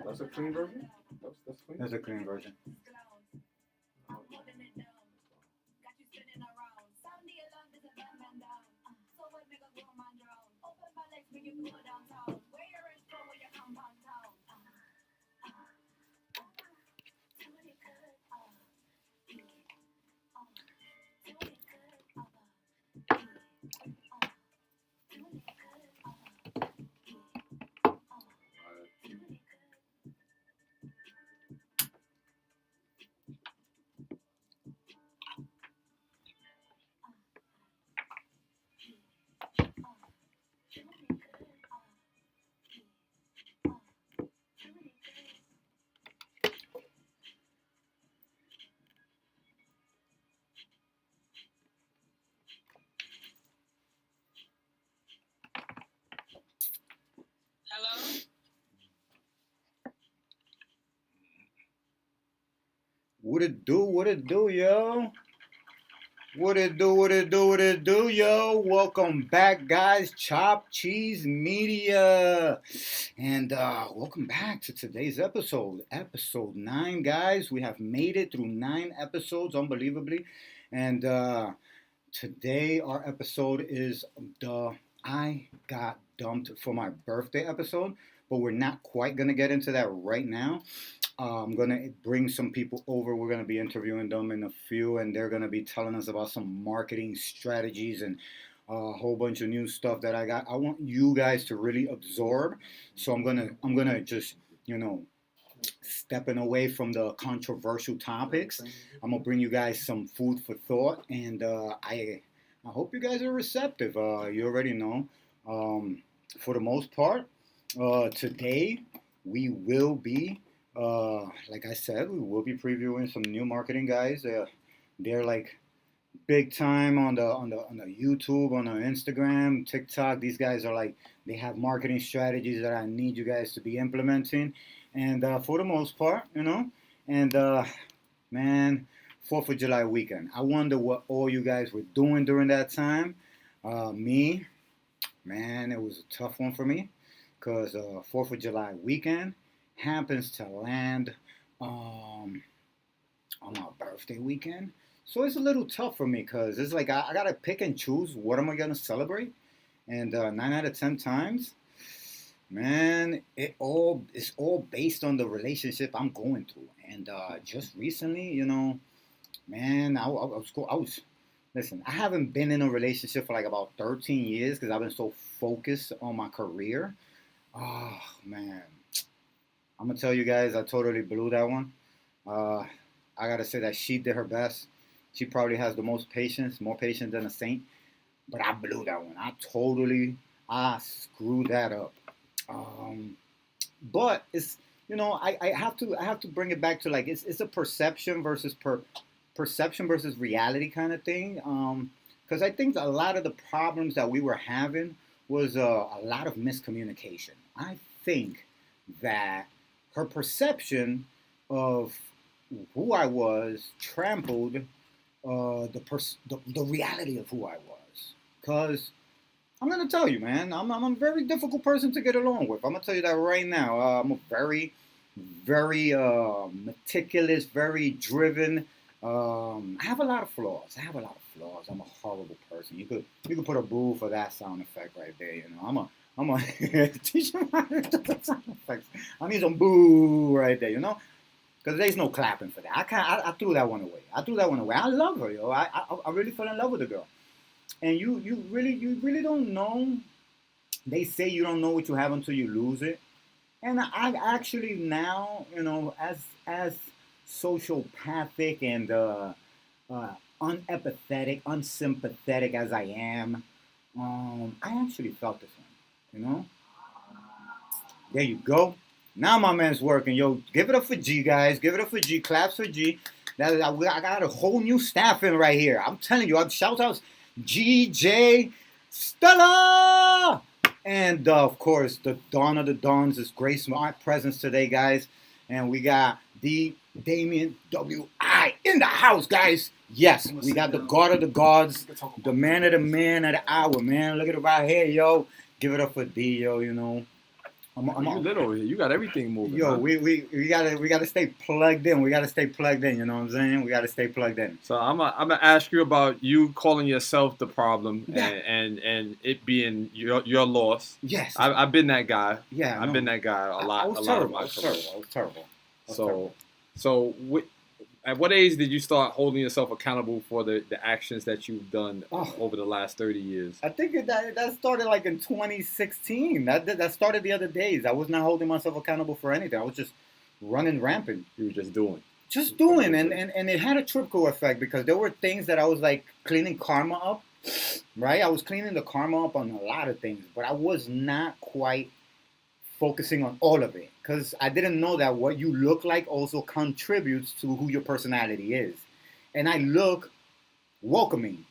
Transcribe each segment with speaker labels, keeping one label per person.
Speaker 1: That's a clean version? That's clean?
Speaker 2: That's a clean version.
Speaker 3: Hello?
Speaker 2: What it do? What it do, yo? What it do? What it do? What it do, yo? Welcome back, guys. Chop Cheese Media, and welcome back to today's episode 9, guys. We have made it through 9 episodes, unbelievably, and today our episode is the I got dumped for my birthday episode, but we're not quite gonna get into that right now. I'm gonna bring some people over. We're gonna be interviewing them in a few, and they're gonna be telling us about some marketing strategies and a whole bunch of new stuff that I got. I want you guys to really absorb. So I'm gonna just stepping away from the controversial topics. I'm gonna bring you guys some food for thought, and I hope you guys are receptive. You already know. For the most part, today we will be like I said, we will be previewing some new marketing guys. They're like big time on the YouTube, on the Instagram, TikTok. These guys are like they have marketing strategies that I need you guys to be implementing. And for the most part, and man, 4th of July weekend. I wonder what all you guys were doing during that time. Me, man, it was a tough one for me because 4th of July weekend happens to land on my birthday weekend. So it's a little tough for me because it's like I gotta pick and choose what am I gonna celebrate. And 9 out of 10 times, man, it's all based on the relationship I'm going through. And just recently, man, I was listen. I haven't been in a relationship for like about 13 years because I've been so focused on my career. Oh man, I'm gonna tell you guys, I totally blew that one. Uh, I gotta say that she did her best. She probably has the most patience, more patience than a saint. But I blew that one. I screwed that up. Um, but it's, I have to bring it back to like it's a perception versus reality kind of thing. Because I think a lot of the problems that we were having was a lot of miscommunication. I think that her perception of who I was trampled the reality of who I was. Because I'm gonna tell you, man, I'm a very difficult person to get along with. I'm gonna tell you that right now. I'm a very, very meticulous, very driven. I have a lot of flaws. I'm a horrible person. You could put a boo for that sound effect right there. I'm a teach them how to do the sound effects. I need some boo right there. Because there's no clapping for that. I threw that one away. I love her, yo. I really fell in love with the girl. And you really don't know. They say you don't know what you have until you lose it. And I actually now, as sociopathic and unempathetic, unsympathetic as I am, I actually felt this one. There you go. Now my man's working. Yo, give it up for G, guys. Give it up for G. Claps for G. I got a whole new staff in right here. I'm telling you. Shout outs GJ Stella. And of course, the Dawn of the Dawns is Grace my presence today, guys. And we got the Damien W.I. in the house, guys. Yes, we got the God of the Gods, the man of the hour, man. Look at it right here, yo. Give it up for D, yo,
Speaker 1: You lit over here. You got everything moving.
Speaker 2: Yo,
Speaker 1: huh?
Speaker 2: we gotta stay plugged in. We gotta stay plugged in. You know what I'm saying? We gotta stay plugged in.
Speaker 1: So I'm gonna ask you about you calling yourself the problem
Speaker 2: Yeah.
Speaker 1: and it being your loss.
Speaker 2: Yes.
Speaker 1: I've been that guy.
Speaker 2: Yeah.
Speaker 1: I've been that guy a lot.
Speaker 2: I was
Speaker 1: a
Speaker 2: terrible.
Speaker 1: lot
Speaker 2: I
Speaker 1: of
Speaker 2: was
Speaker 1: my
Speaker 2: terrible.
Speaker 1: career.
Speaker 2: I was terrible.
Speaker 1: So at what age did you start holding yourself accountable for the actions that you've done over the last 30 years?
Speaker 2: I think that started like in 2016. That started the other days. I was not holding myself accountable for anything. I was just running rampant.
Speaker 1: You were just doing.
Speaker 2: Just doing. And it had a trickle effect because there were things that I was like cleaning karma up, right? I was cleaning the karma up on a lot of things, but I was not quite focusing on all of it because I didn't know that what you look like also contributes to who your personality is. And I look welcoming,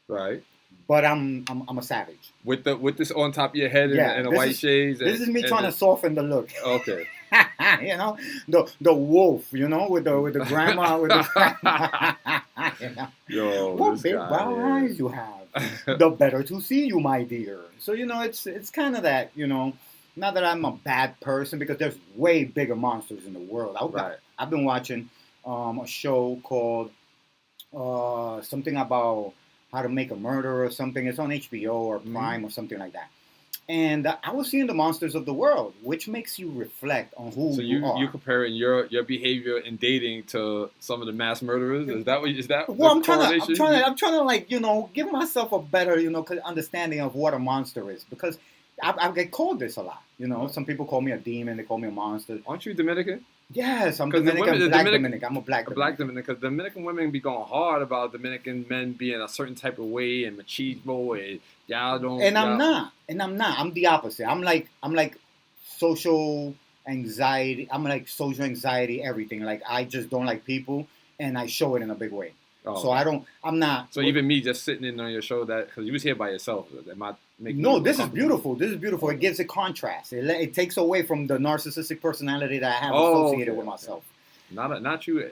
Speaker 1: Right.
Speaker 2: but I'm a savage.
Speaker 1: With this on top of your head and the white shades.
Speaker 2: This is me trying to soften the look.
Speaker 1: Okay.
Speaker 2: You know, the wolf. You know, with the grandma with the grandma. You know?
Speaker 1: Yo,
Speaker 2: What big brown eyes you have. The better to see you, my dear. So you know, it's kind of that. You know, not that I'm a bad person because there's way bigger monsters in the world. I've been watching a show called something about how to make a murder or something. It's on HBO or Prime or something like that. And I was seeing the monsters of the world, which makes you reflect on who you are.
Speaker 1: So you comparing your behavior in dating to some of the mass murderers? Is that what? Is that?
Speaker 2: Well, I'm trying to like give myself a better understanding of what a monster is because I get called this a lot. Some people call me a demon. They call me a monster.
Speaker 1: Aren't you Dominican?
Speaker 2: Yes, I'm Dominican. Dominican. I'm a black Dominican.
Speaker 1: Because Dominican women be going hard about Dominican men being a certain type of way and machismo and y'all don't.
Speaker 2: And I'm not. I'm the opposite. I'm like social anxiety. I'm like social anxiety. Everything. Like I just don't like people, and I show it in a big way. Oh. So I'm not.
Speaker 1: So even me just sitting in on your show because you was here by yourself. Am I making
Speaker 2: No, this is beautiful. This is beautiful. It gives a contrast. It takes away from the narcissistic personality that I have associated with myself.
Speaker 1: Not you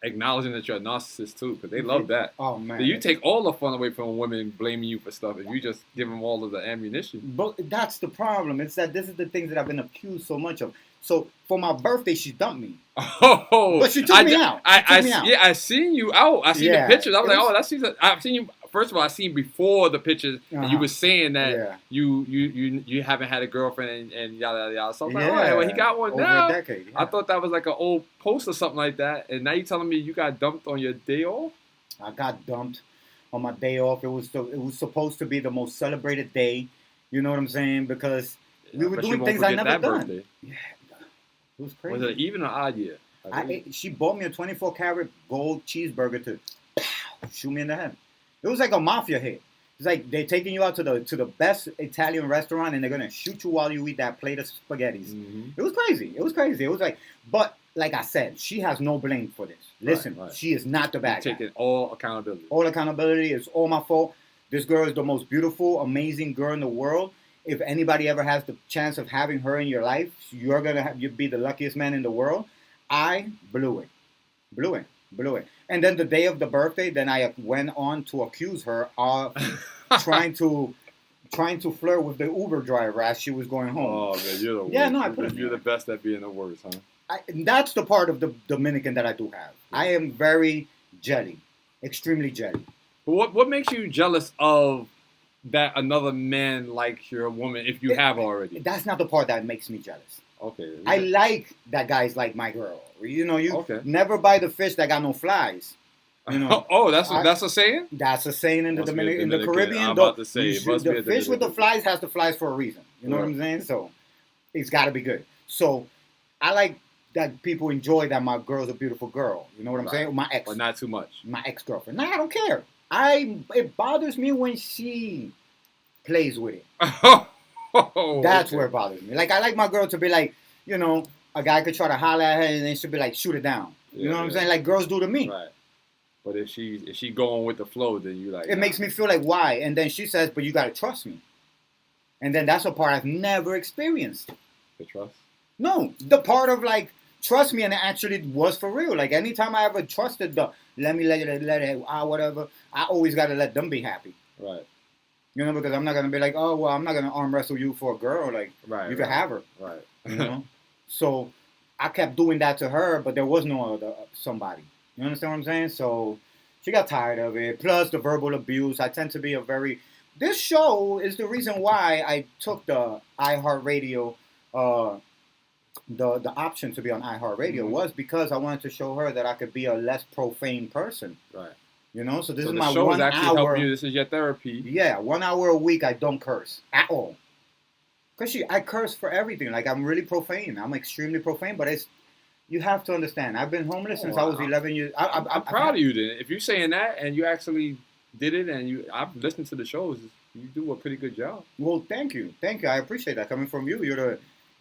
Speaker 1: acknowledging that you're a narcissist too, because they love that.
Speaker 2: Oh man,
Speaker 1: you take all the fun away from women blaming you for stuff, and you just give them all of the ammunition.
Speaker 2: But that's the problem. It's that this is the things that I've been accused so much of. So for my birthday, she dumped me.
Speaker 1: Oh,
Speaker 2: but she took me out.
Speaker 1: Yeah, I seen you out. I seen the pictures. I was like, I've seen you. First of all, I seen before the pictures, and you were saying that you haven't had a girlfriend and yada yada yada. So I'm like, all right, well, he got one
Speaker 2: over
Speaker 1: now.
Speaker 2: A decade,
Speaker 1: I thought that was like an old post or something like that, and now you telling me you got dumped on your day off?
Speaker 2: I got dumped on my day off. It was supposed to be the most celebrated day. You know what I'm saying? Because we were doing things I never done.
Speaker 1: Birthday.
Speaker 2: Yeah, it was crazy.
Speaker 1: Was it an even or odd year?
Speaker 2: She bought me a 24 karat gold cheeseburger to shoot me in the head. It was like a mafia hit. It's like they're taking you out to the best Italian restaurant and they're gonna shoot you while you eat that plate of spaghettis.
Speaker 1: Mm-hmm.
Speaker 2: It was crazy. It was like, but like I said, she has no blame for this. Listen, she is not the bad guy.
Speaker 1: Taking all accountability.
Speaker 2: All accountability. It's all my fault. This girl is the most beautiful, amazing girl in the world. If anybody ever has the chance of having her in your life, you're gonna be the luckiest man in the world. I blew it. And then the day of the birthday, then I went on to accuse her of trying to flirt with the Uber driver as she was going home.
Speaker 1: Oh man, you're the worst.
Speaker 2: Yeah, no, I put it.
Speaker 1: You're the best at being the worst, huh?
Speaker 2: That's the part of the Dominican that I do have. I am very jelly, extremely jelly.
Speaker 1: But what makes you jealous of that another man likes your woman if you have already?
Speaker 2: That's not the part that makes me jealous.
Speaker 1: Okay.
Speaker 2: I like that guys like my girl. You never buy the fish that got no flies.
Speaker 1: Oh, that's a saying?
Speaker 2: That's a saying in the Caribbean.
Speaker 1: I'm about to say, it must be
Speaker 2: the fish with the flies has the flies for a reason. You know what I'm saying? So it's got to be good. So I like that people enjoy that my girl's a beautiful girl. You know what I'm saying? My ex.
Speaker 1: But not too much.
Speaker 2: My ex-girlfriend. Nah, I don't care. It bothers me when she plays with it. That's where it bothers me. Like I like my girl to be like, a guy could try to holler at her and then she'll be like, shoot it down. You know what I'm saying? Like girls do to me.
Speaker 1: Right. But if she going with the flow, then you like.
Speaker 2: It makes me feel like why, and then she says, but you gotta trust me. And then that's a part I've never experienced.
Speaker 1: The trust?
Speaker 2: No, the part of like trust me, and it actually was for real. Like anytime I ever trusted let it whatever, I always gotta let them be happy.
Speaker 1: Right.
Speaker 2: You know, because I'm not gonna be like, oh well, I'm not gonna arm wrestle you for a girl. Like, you can have her.
Speaker 1: Right.
Speaker 2: You know. So I kept doing that to her, but there was no other somebody. You understand what I'm saying? So she got tired of it. Plus the verbal abuse. I tend to be a very. This show is the reason why I took the iHeartRadio, the option to be on iHeartRadio was because I wanted to show her that I could be a less profane person.
Speaker 1: Right.
Speaker 2: You know, so this
Speaker 1: so
Speaker 2: is
Speaker 1: the
Speaker 2: my
Speaker 1: show
Speaker 2: 1
Speaker 1: is actually
Speaker 2: hour.
Speaker 1: Helping you. This is your therapy.
Speaker 2: Yeah, 1 hour a week. I don't curse at all. Cause I curse for everything. Like I'm really profane. I'm extremely profane. But you have to understand. I've been homeless since I was 11 years.
Speaker 1: I'm proud of you. Then, if you're saying that and you actually did it, and I've listened to the shows, you do a pretty good job.
Speaker 2: Well, thank you. I appreciate that coming from you.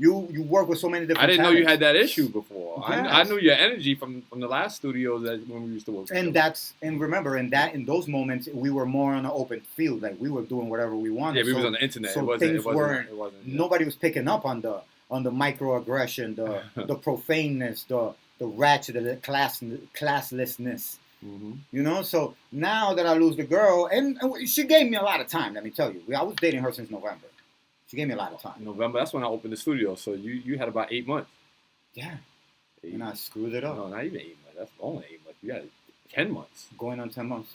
Speaker 2: You work with so many different.
Speaker 1: I didn't
Speaker 2: talents.
Speaker 1: know you had that issue before.
Speaker 2: Yes.
Speaker 1: I knew your energy from the last studios that when we used to work.
Speaker 2: And remember, in those moments, we were more on an open field. Like we were doing whatever we wanted.
Speaker 1: Yeah, we was on the internet.
Speaker 2: So things weren't. Nobody was picking up on the microaggression, the profaneness, the ratchet, the classlessness.
Speaker 1: Mm-hmm.
Speaker 2: You know. So now that I lose the girl, and she gave me a lot of time. Let me tell you, I was dating her since November. She gave me a lot of time.
Speaker 1: November, that's when I opened the studio. So you had about 8 months.
Speaker 2: Yeah. And I screwed it up.
Speaker 1: No, not even 8 months. That's only 8 months. You had 10 months.
Speaker 2: Going on 10 months.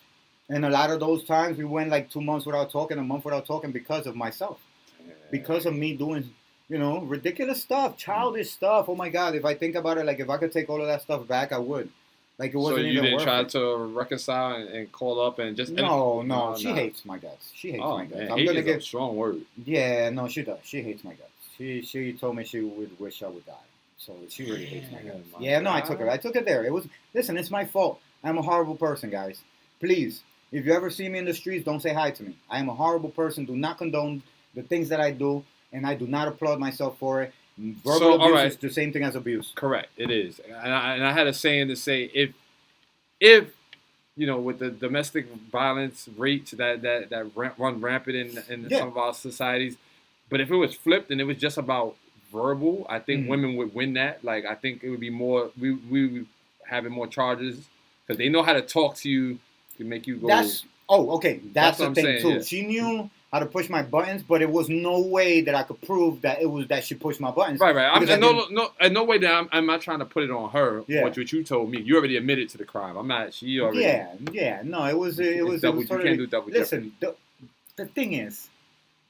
Speaker 2: And a lot of those times we went like 2 months without talking, a month without talking because of myself. Yeah. Because of me doing, ridiculous stuff, childish stuff. Oh my God, if I think about it, like if I could take all of that stuff back, I would. Like it wasn't even worth it. So you didn't try
Speaker 1: to reconcile and call up and just...
Speaker 2: No. She hates my guts. She hates my guts. I'm going to get
Speaker 1: a strong word.
Speaker 2: Yeah, no, she does. She hates my guts. She told me she would wish I would die. So she really hates my guts. Yeah, no, I took it there. Listen, it's my fault. I'm a horrible person, guys. Please, if you ever see me in the streets, don't say hi to me. I am a horrible person. Do not condone the things that I do, and I do not applaud myself for it. Verbal abuse is the same thing as abuse.
Speaker 1: Correct, it is. And I had a saying to say, if with the domestic violence rates that run rampant in some of our societies, but if it was flipped and it was just about verbal, I think women would win that. Like I think it would be more. We would having more charges because they know how to talk to you to make you go.
Speaker 2: That's the thing saying, too. Yeah. She knew how to push my buttons, but it was no way that I could prove that it was that she pushed my buttons.
Speaker 1: Right. No way that I'm not trying to put it on her. Yeah. What you told me, you already admitted to the crime. I'm not. She already.
Speaker 2: Yeah. No, it was.
Speaker 1: Double, you can't do double.
Speaker 2: Listen, the thing is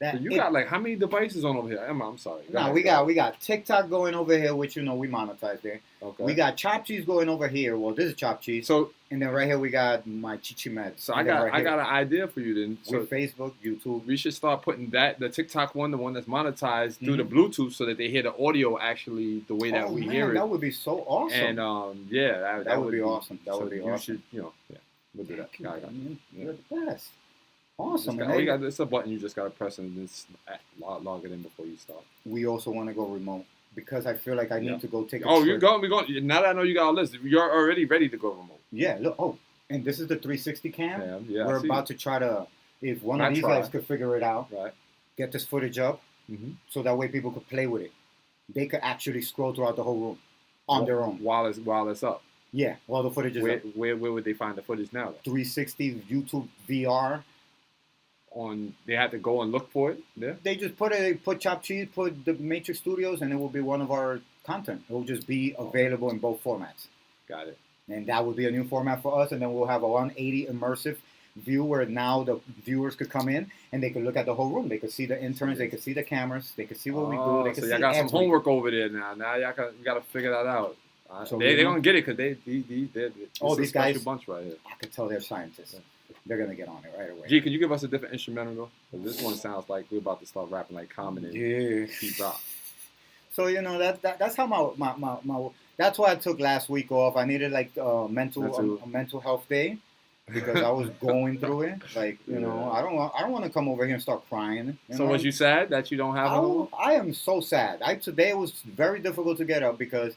Speaker 2: that
Speaker 1: so you got like how many devices on over here? I'm sorry.
Speaker 2: We got TikTok going over here, which we monetize there. Okay. We got Chop Cheese going over here. Well, this is Chop Cheese. So and then right here we got my Chichi Med.
Speaker 1: So I got an idea for you then. So
Speaker 2: with Facebook, YouTube.
Speaker 1: We should start putting the TikTok one, the one that's monetized through the Bluetooth, so that they hear the audio actually the way that we hear it.
Speaker 2: That would be so awesome.
Speaker 1: And that would be awesome.
Speaker 2: That would be awesome.
Speaker 1: We'll do that.
Speaker 2: You're the best. Awesome.
Speaker 1: It's a button you just gotta press and just log it in before you start.
Speaker 2: We also want to go remote because I feel like I need to go take a
Speaker 1: trip. You're going. We're going. Now that I know you got a list, you're already ready to go remote.
Speaker 2: Yeah. Look. Oh, and this is the 360 cam. Yeah. We're about to try to. If one of these guys could figure it out,
Speaker 1: right?
Speaker 2: Get this footage up, so that way people could play with it. They could actually scroll throughout the whole room on their own
Speaker 1: while it's up.
Speaker 2: Yeah. While the footage is up.
Speaker 1: Where would they find the footage now?
Speaker 2: 360 YouTube VR.
Speaker 1: They had to go and look for it there?
Speaker 2: They just put Chop Cheese, put the Matrix Studios, and it will be one of our content. It will just be available in both formats.
Speaker 1: Got it.
Speaker 2: And that would be a new format for us, and then we'll have a 180 immersive view where now the viewers could come in and they could look at the whole room. They could see the interns, they could see the cameras, they could see what we do. They could
Speaker 1: so y'all got some homework over there now. Now y'all got to figure that out. So they're going to get it because these guys, bunch right here.
Speaker 2: I could tell they're scientists. They're going to get on it right away.
Speaker 1: G, can you give us a different instrumental, though? Because this one sounds like we're about to start rapping like Common and Pete Rock.
Speaker 2: So, that's how my that's why I took last week off. I needed, like, a mental health day because I was going through it. Like, I don't want to come over here and start crying.
Speaker 1: So was you sad that you don't have one?
Speaker 2: I am so sad. Today it was very difficult to get up because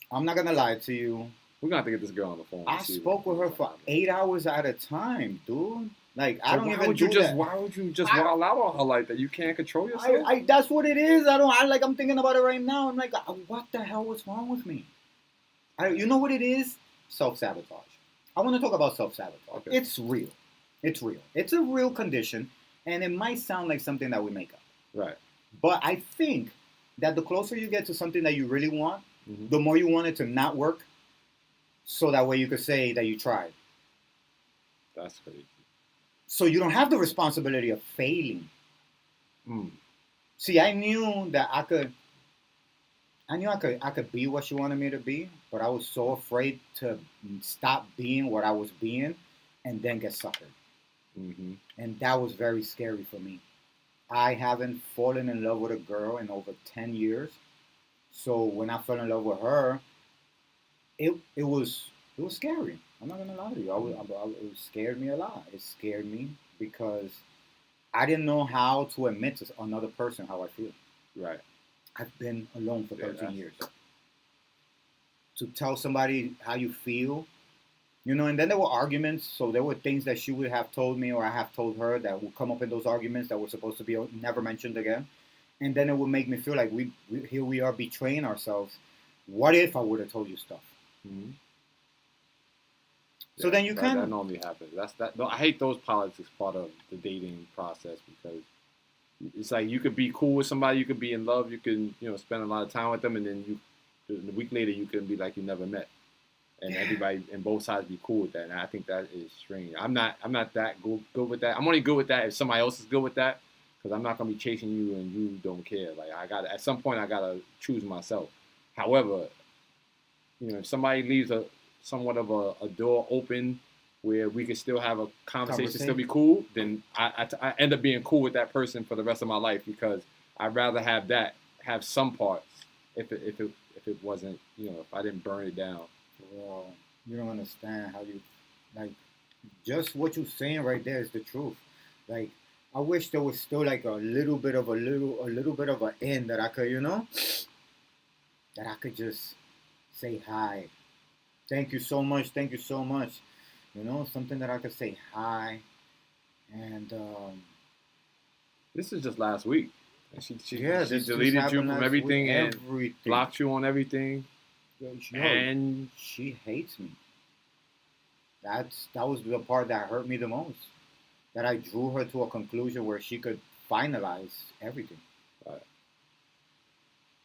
Speaker 2: I'm not going to lie to you.
Speaker 1: We're going to have to get this girl on the phone.
Speaker 2: I spoke with her for 8 hours at a time, dude. Like, I don't even do that.
Speaker 1: Why would you just wild out on her like that? You can't control yourself?
Speaker 2: That's what it is. I'm thinking about it right now. I'm like, what the hell was wrong with me? You know what it is? Self-sabotage. I want to talk about self-sabotage. Okay. It's real. It's real. It's a real condition. And it might sound like something that we make up.
Speaker 1: Right.
Speaker 2: But I think that the closer you get to something that you really want, the more you want it to not work, so that way you could say that you tried.
Speaker 1: That's crazy.
Speaker 2: So you don't have the responsibility of failing. See, I knew that I could be what she wanted me to be, but I was so afraid to stop being what I was being and then get suckered. And that was very scary for me. I haven't fallen in love with a girl in over 10 years. So when I fell in love with her, it was scary. I'm not gonna lie to you. It scared me a lot. It scared me because I didn't know how to admit to another person how I feel.
Speaker 1: Right.
Speaker 2: I've been alone for 13 years. To tell somebody how you feel, and then there were arguments. So there were things that she would have told me or I have told her that would come up in those arguments that were supposed to be never mentioned again. And then it would make me feel like here we are betraying ourselves. What if I would have told you stuff? So then you kind of...
Speaker 1: That normally happens. I hate those politics part of the dating process because it's like you could be cool with somebody, you could be in love, you can spend a lot of time with them, and then a week later you can be like you never met. And everybody and both sides be cool with that, and I think that is strange. I'm not that good with that. I'm only good with that if somebody else is good with that, because I'm not gonna be chasing you and you don't care. Like at some point I gotta choose myself. However, if somebody leaves somewhat of a door open where we can still have a conversation, still be cool, then I end up being cool with that person for the rest of my life, because I'd rather have some parts if it wasn't, if I didn't burn it down.
Speaker 2: Well, you don't understand how you, like, just what you're saying right there is the truth. Like, I wish there was still like a little bit of an end that I could, that I could just say hi. Thank you so much. Thank you so much. Something that I could say hi. And
Speaker 1: this is just last week. She deleted you from everything and blocked you on everything. And
Speaker 2: she hates me. That was the part that hurt me the most. That I drew her to a conclusion where she could finalize everything.
Speaker 1: Right.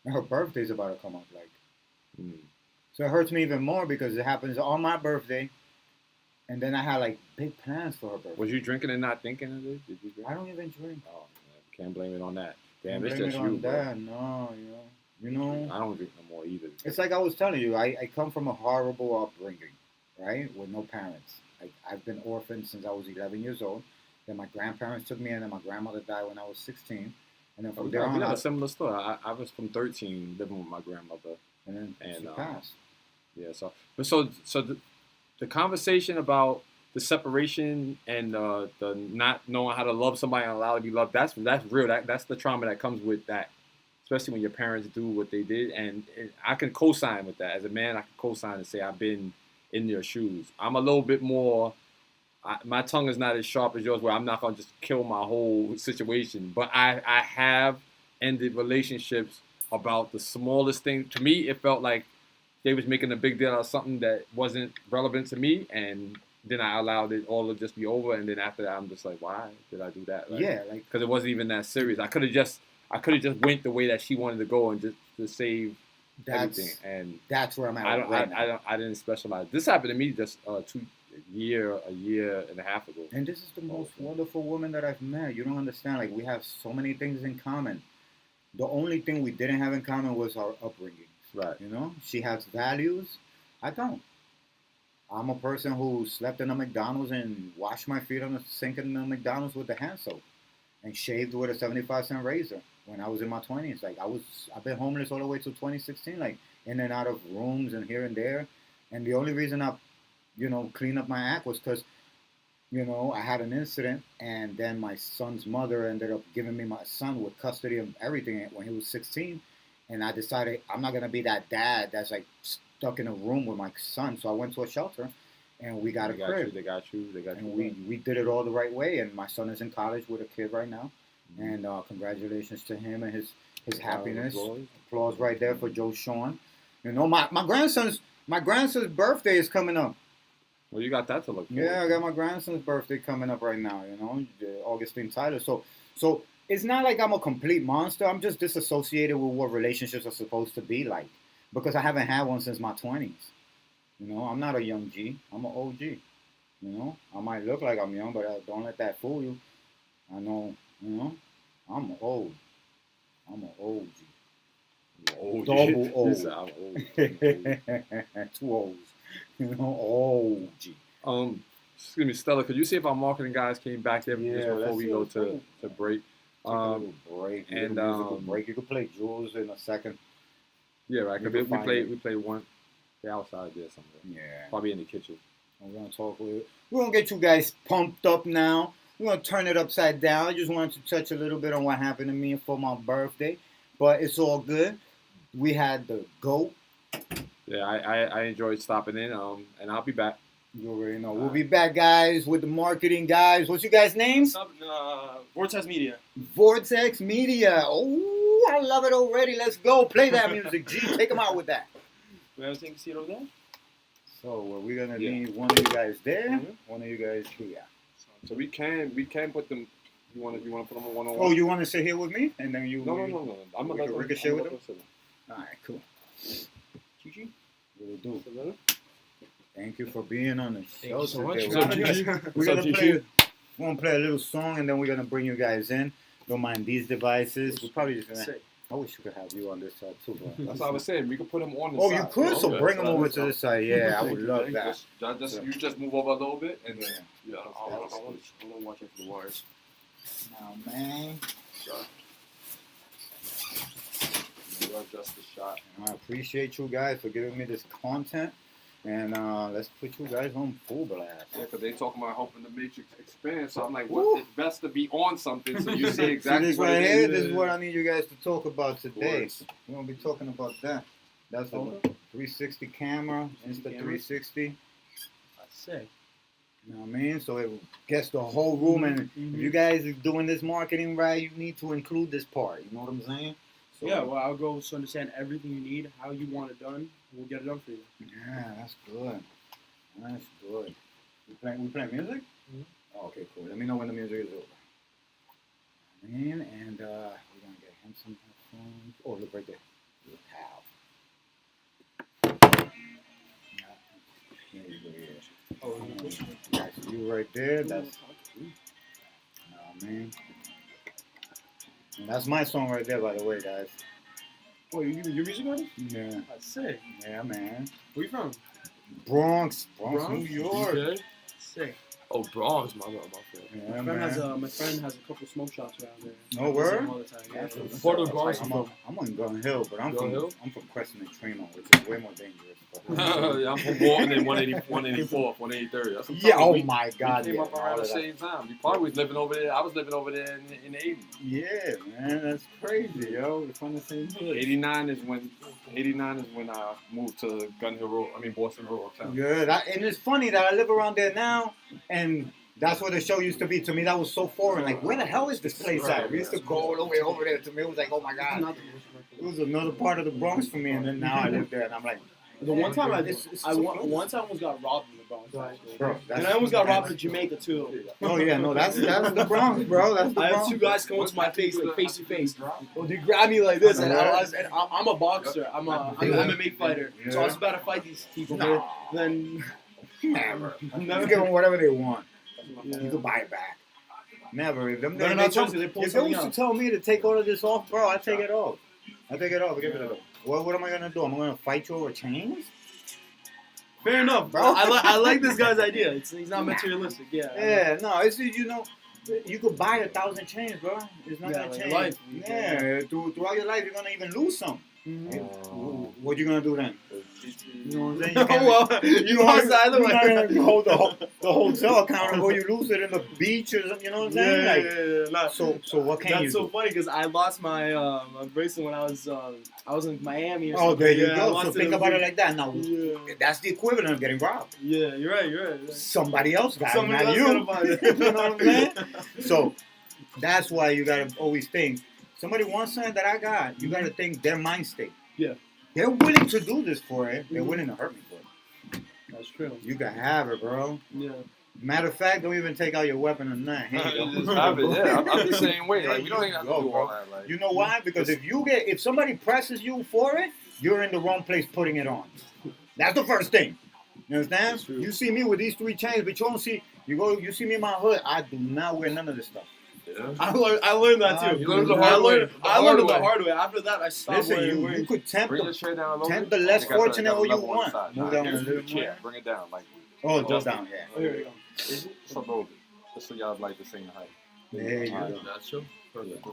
Speaker 2: And her birthday's about to come up, So it hurts me even more because it happens on my birthday, and then I had like big plans for her birthday.
Speaker 1: Was you drinking and not thinking of it? Did you drink?
Speaker 2: I don't even drink.
Speaker 1: Oh, man. Can't blame it on that. Damn,
Speaker 2: it's
Speaker 1: just you, bro.
Speaker 2: No,
Speaker 1: I don't drink no more either.
Speaker 2: It's like I was telling you, I come from a horrible upbringing, right? With no parents. I've been orphaned since I was 11 years old. Then my grandparents took me, and then my grandmother died when I was 16. And then from there on,
Speaker 1: we had a similar story. I was from 13 living with my grandmother,
Speaker 2: and then she passed.
Speaker 1: Yeah. So the conversation about the separation and the not knowing how to love somebody and allow to be loved, that's real. That's the trauma that comes with that, especially when your parents do what they did. And I can co-sign with that. As a man, I can co-sign and say I've been in your shoes. I'm a little bit more, my tongue is not as sharp as yours where I'm not going to just kill my whole situation. But I have ended relationships about the smallest thing. To me, it felt like they was making a big deal out of something that wasn't relevant to me, and then I allowed it all to just be over. And then after that, I'm just like, why did I do that? Because it wasn't even that serious. I could have just went the way that she wanted to go and just to save everything. And
Speaker 2: that's where I'm at.
Speaker 1: I didn't specialize. This happened to me just a year and a half ago.
Speaker 2: And this is the most wonderful woman that I've met. You don't understand. Like, we have so many things in common. The only thing we didn't have in common was our upbringing.
Speaker 1: Right.
Speaker 2: She has values. I don't. I'm a person who slept in a McDonald's and washed my feet on the sink in the McDonald's with the hand soap and shaved with a 75-cent razor when I was in my 20s. Like, I've been homeless all the way to 2016, like in and out of rooms and here and there. And the only reason I, cleaned up my act was because, I had an incident, and then my son's mother ended up giving me my son with custody of everything when he was 16. And I decided I'm not going to be that dad that's like stuck in a room with my son. So I went to a shelter, and we got a crib.
Speaker 1: They got you.
Speaker 2: And we did it all the right way. And my son is in college with a kid right now. Mm-hmm. And congratulations to him and his happiness. Applause right there for Joe Sean. My grandson's birthday is coming up.
Speaker 1: Well, you got that to look forward.
Speaker 2: Yeah, I got my grandson's birthday coming up right now. Augustine Tyler. So it's not like I'm a complete monster. I'm just disassociated with what relationships are supposed to be like because I haven't had one since my 20s. I'm not a young G. I'm an OG. I might look like I'm young, but don't let that fool you. I know, I'm old. I'm an OG.
Speaker 1: Old.
Speaker 2: Double O. Two O's. OG.
Speaker 1: Excuse me, Stella. Could you see if our marketing guys came back there before we go to break?
Speaker 2: Break.
Speaker 1: And
Speaker 2: break. You could play Jules in a second.
Speaker 1: Yeah, right. We played one. They're outside there somewhere.
Speaker 2: Yeah.
Speaker 1: Probably in the kitchen.
Speaker 2: We're gonna talk with it. We're gonna get you guys pumped up now. We're gonna turn it upside down. I just wanted to touch a little bit on what happened to me for my birthday, but it's all good. We had the GOAT.
Speaker 1: Yeah, I enjoyed stopping in. And I'll be back.
Speaker 2: You already know. We'll be back, guys, with the marketing guys. What's your guys' names?
Speaker 4: Vortex Media.
Speaker 2: Vortex Media. Oh, I love it already. Let's go. Play that music, G. Take them out with that.
Speaker 4: We have anything to see over there?
Speaker 2: So we're gonna need one of you guys there, one of you guys here.
Speaker 1: So we can put them. You want to put them on one on one?
Speaker 2: Oh, you want to sit here with me, and then you?
Speaker 1: No. I'm gonna
Speaker 2: ricochet with them. All right, cool.
Speaker 4: Gigi,
Speaker 2: we'll do. Thank you for being on the show
Speaker 4: so much.
Speaker 2: We're gonna play a little song, and then we're gonna bring you guys in. Don't mind these devices. We're probably just gonna. I wish we could have you on this side too.
Speaker 1: That's what I was saying. We could put them on the
Speaker 2: side.
Speaker 1: side.
Speaker 2: You could? So bring them over to this side. Yeah, I would love that.
Speaker 1: You just move over a little bit, and then
Speaker 4: I want to watch it for the wires.
Speaker 2: Now, man.
Speaker 1: Adjust the shot.
Speaker 2: I appreciate you guys for giving me this content. And let's put you guys on full blast.
Speaker 1: Yeah, because they talking about helping the Matrix expand. So I'm like, what? It's best to be on something so you see exactly
Speaker 2: this
Speaker 1: what
Speaker 2: right
Speaker 1: it
Speaker 2: here,
Speaker 1: is.
Speaker 2: This is what I need you guys to talk about today. We're going to be talking about that. That's the 360 camera, Insta360.
Speaker 4: I say.
Speaker 2: You know what I mean? So it gets the whole room. And if you guys are doing this marketing right, you need to include this part. You know what I'm saying? So,
Speaker 4: yeah, well, our goal is to understand everything you need, how you want it done. We'll get it done for you.
Speaker 2: Yeah, that's good. That's good. We play music? Mm-hmm. Oh, okay, cool. Let me know when the music is over. Man, and we're going to get him some headphones. Oh, look right there. Little pal. That's you right there. That's... Oh, man. And that's my song right there, by the way, guys.
Speaker 4: Oh, your music artist?
Speaker 2: Yeah.
Speaker 4: I say.
Speaker 2: Yeah, man.
Speaker 4: Where you from?
Speaker 2: Bronx, New York.
Speaker 4: Okay. Sick.
Speaker 1: Oh, Bronx, my friend.
Speaker 2: Yeah,
Speaker 4: my friend has a couple smoke shops around there.
Speaker 2: No word?
Speaker 4: All the time. Yeah.
Speaker 1: Part of Bronx.
Speaker 2: I'm on Gun Hill, but I'm from Crescent and Tremont, which is way more dangerous.
Speaker 1: Yeah, I'm from Walton and 184th, 183rd.
Speaker 2: Yeah, oh my God.
Speaker 1: We came up around the same time. You probably was living over there. I was living over there in the 80s.
Speaker 2: Yeah, man, that's crazy, yo. We're from the same hood.
Speaker 1: 89 is when I moved to Gun Hill Road. Boston Road town.
Speaker 2: Good. And it's funny that I live around there now, and that's where the show used to be. To me, that was so foreign. Like, where the hell is this place at? We used to go all the way over there. To me, it was like, oh my God. It was another part of the Bronx for me, and then now I live there, and I'm like,
Speaker 4: the one time one time almost got robbed in the Bronx.
Speaker 2: Bro,
Speaker 4: and I almost got robbed in Jamaica too.
Speaker 2: Oh yeah, no, that's the Bronx, bro. That's the Bronx.
Speaker 4: I had two guys come up to my face, like face to face. Well, they grabbed me like this, and I'm a boxer. I'm an MMA fighter, so I was about to fight these people. No. Then
Speaker 2: never give them whatever they want. You can buy it back. Never. If they used to tell me to take all of this off, bro, I take it off. Give it up. What am I gonna do? I'm gonna fight you over chains?
Speaker 4: Fair enough, bro. I like this guy's idea. He's not materialistic. Yeah.
Speaker 2: Yeah. No. It's you could buy 1,000 chains, bro. It's not gonna change.
Speaker 4: Life.
Speaker 2: Yeah. Throughout your life, you're gonna even lose some. Mm-hmm. What you gonna do then? You know what I'm saying? You can't hold the hotel account or you lose it in the beach or something. You know what I'm saying?
Speaker 4: Yeah.
Speaker 2: So what can you do?
Speaker 4: That's so funny because I lost my bracelet when I was in Miami. Or
Speaker 2: something. There you go. So think about it like that. Now, that's the equivalent of getting robbed.
Speaker 4: Yeah, you're right.
Speaker 2: Somebody else got it, not you. You know what I'm saying? So that's why you gotta always think. Somebody wants something that I got. You gotta think their mind state.
Speaker 4: Yeah.
Speaker 2: They're willing to do this for it. They're willing to hurt me for it.
Speaker 4: That's true.
Speaker 2: You can have it, bro.
Speaker 4: Yeah.
Speaker 2: Matter of fact, don't even take out your weapon or nothing. Here you
Speaker 1: Just
Speaker 2: go.
Speaker 1: have it. Yeah, I'm the same way. Like we don't even have to do all that. Like,
Speaker 2: you know why? Because if somebody presses you for it, you're in the wrong place putting it on. That's the first thing. You understand? You see me with these 3 chains, but you don't see. You see me in my hood. I do not wear none of this stuff.
Speaker 1: Yeah.
Speaker 4: I learned that too.
Speaker 1: You learned the hard way.
Speaker 4: I learned it the hard way. After that, I stopped
Speaker 2: Listen, you could tempt the less fortunate all you want. Move down a little more.
Speaker 1: Bring it down, like.
Speaker 2: Oh, just down, yeah.
Speaker 4: Oh, here we go.
Speaker 1: Just a little bit. Just so y'all like the same height.
Speaker 2: There you go.
Speaker 1: That's true. Perfect.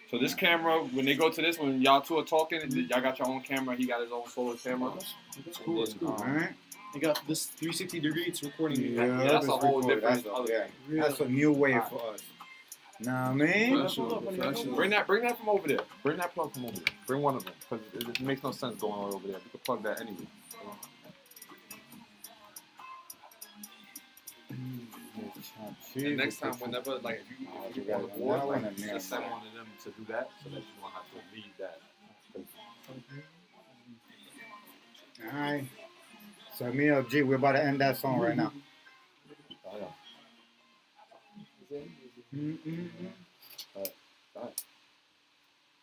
Speaker 1: So this camera, when they go to this, when y'all two are talking, y'all got your own camera. He got his own solar camera.
Speaker 4: That's cool. That's cool.
Speaker 2: All right.
Speaker 4: You got this 360 degree. It's recording me.
Speaker 2: Yeah,
Speaker 1: that's a whole different.
Speaker 2: That's a new way for us. Nah, man.
Speaker 1: Bring that from over there. Bring that plug from over there. Bring one of them, because it makes no sense going all over there. We can plug that anyway. And next time, whenever, like, if you want a board, like, just send one of them to do that, so that you don't have to leave that.
Speaker 2: All right. So me and G, we're about to end that song right now.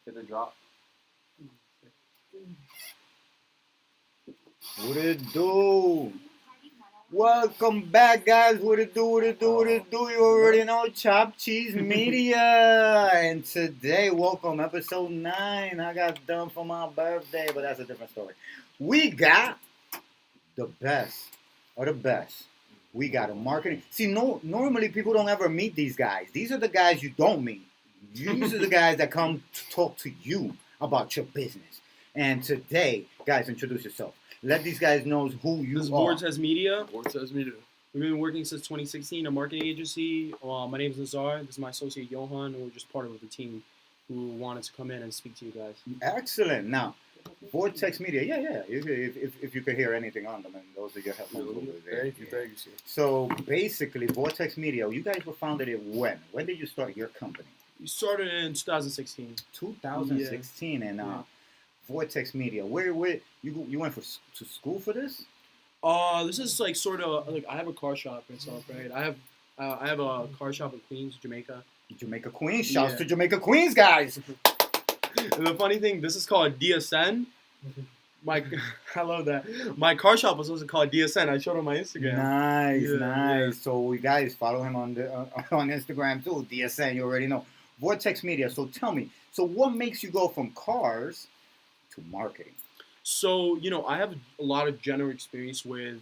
Speaker 1: Hit the drop.
Speaker 2: What it do? Welcome back, guys. What it do? What it do? What it do? You already know Chop Cheese Media. And today, welcome, episode 9. I got done for my birthday, but that's a different story. We got the best of the best. We got a marketing. See, normally people don't ever meet these guys. These are the guys you don't meet. These are the guys that come to talk to you about your business. And today, guys, introduce yourself. Let these guys know who you
Speaker 4: are. This is Vortex Media. We've been working since 2016, a marketing agency. My name is Nazar. This is my associate Johan, and we're just part of the team who wanted to come in and speak to you guys.
Speaker 2: Excellent. Now, Vortex Media, yeah. If you could hear anything on them, and those are your headphones over there.
Speaker 1: Thank you, sir.
Speaker 2: So basically, Vortex Media, you guys were founded in when? When did you start your company?
Speaker 4: We started in 2016.
Speaker 2: 2016, yeah. And Vortex Media. Where you went to school for this?
Speaker 4: This is like sort of like I have a car shop and stuff, right? I have a car shop in Queens, Jamaica.
Speaker 2: Jamaica Queens. Shouts to Jamaica Queens, guys.
Speaker 4: And the funny thing, this is called DSN. I love that. My car shop was also called DSN. I showed on my Instagram.
Speaker 2: Nice. Yeah. So you guys follow him on Instagram too. DSN, you already know. Vortex Media. So tell me, what makes you go from cars to marketing?
Speaker 4: So, I have a lot of general experience with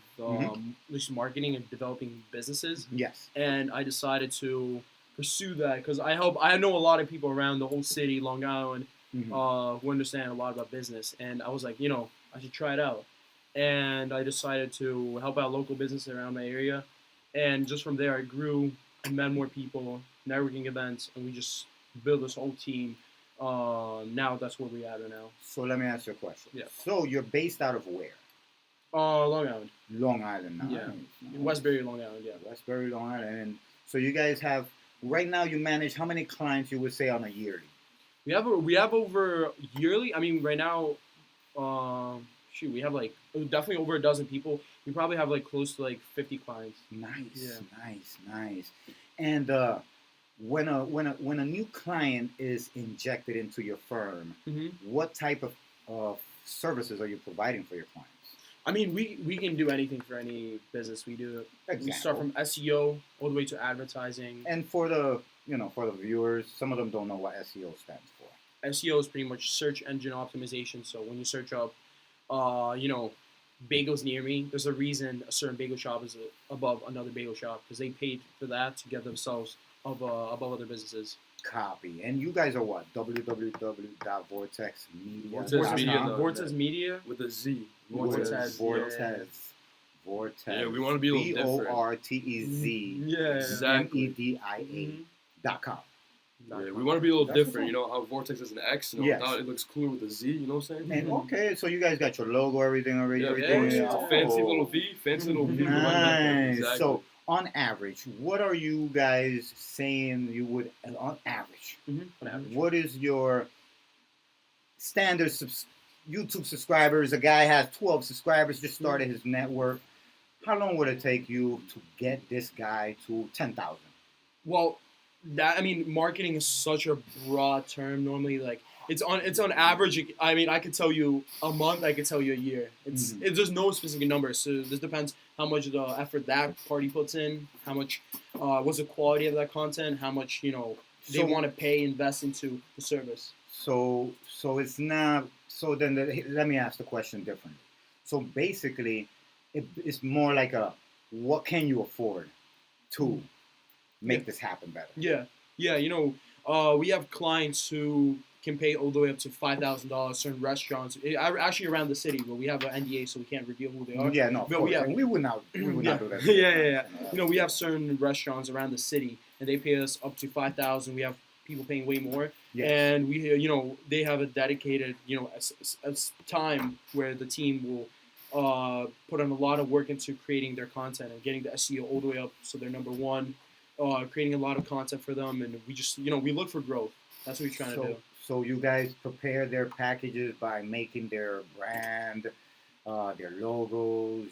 Speaker 4: just marketing and developing businesses.
Speaker 2: Yes.
Speaker 4: And I decided to pursue that because I know a lot of people around the whole city, Long Island, who understand a lot about business. And I was like, I should try it out. And I decided to help out local businesses around my area. And just from there, I grew and met more people, networking events, and we just built this whole team. Now that's where we are at now.
Speaker 2: So let me ask you a question.
Speaker 4: Yeah.
Speaker 2: So you're based out of where?
Speaker 4: Long Island.
Speaker 2: Long Island now.
Speaker 4: Yeah. Westbury, Long Island. Yeah.
Speaker 2: Westbury, Long Island. And so you guys have right now. You manage how many clients you would say on a yearly?
Speaker 4: We have over yearly. I mean, right now, we have like definitely over a dozen people. We probably have like close to like 50 clients.
Speaker 2: Nice. And when a new client is injected into your firm, what type of services are you providing for your clients?
Speaker 4: I mean, we can do anything for any business. We do. We start from SEO all the way to advertising.
Speaker 2: And for the viewers, some of them don't know what SEO stands for.
Speaker 4: SEO is pretty much search engine optimization. So when you search up, bagels near me, there's a reason a certain bagel shop is above another bagel shop because they paid for that to get themselves above other businesses.
Speaker 2: Copy. And you guys are what? www.vortexmedia.com.
Speaker 4: Vortex Media
Speaker 1: with a Z.
Speaker 2: Vortex.
Speaker 1: Yeah, we want to be a little different.
Speaker 2: VORTEZ.
Speaker 4: Yeah.
Speaker 1: Exactly.
Speaker 2: MEDIA.com.
Speaker 1: Yeah, we want to be a little different. You know how Vortex is an X,
Speaker 2: yes.
Speaker 1: Now it looks cooler with a Z. You know what I'm saying?
Speaker 2: And okay, so you guys got your logo, everything already.
Speaker 1: Yeah,
Speaker 2: everything.
Speaker 1: It's a fancy little V.
Speaker 2: Nice.
Speaker 1: Exactly.
Speaker 2: So on average, what are you guys saying you would on average?
Speaker 4: On average.
Speaker 2: What is your standard YouTube subscribers? A guy has 12 subscribers, just started his network. How long would it take you to get this guy to 10,000?
Speaker 4: Well, marketing is such a broad term. Normally, like it's on average. I mean, I could tell you a month. I could tell you a year. There's no specific number. So this depends how much of the effort that party puts in, how much what's the quality of that content, how much they want to invest into the service.
Speaker 2: So it's not. So then let me ask the question differently. So basically, it's more like what can you afford to make this happen better?
Speaker 4: Yeah. We have clients who can pay all the way up to $5,000. Certain restaurants, actually around the city, but we have an NDA, so we can't reveal who they are.
Speaker 2: Yeah, no,
Speaker 4: but
Speaker 2: we would not do that.
Speaker 4: Yeah. We have certain restaurants around the city, and they pay us up to $5,000. We have people paying way more, and we, they have a dedicated, a time where the team will put on a lot of work into creating their content and getting the SEO all the way up so they're number one. Creating a lot of content for them, and we just, we look for growth. That's what we're trying to do.
Speaker 2: So you guys prepare their packages by making their brand, their logos.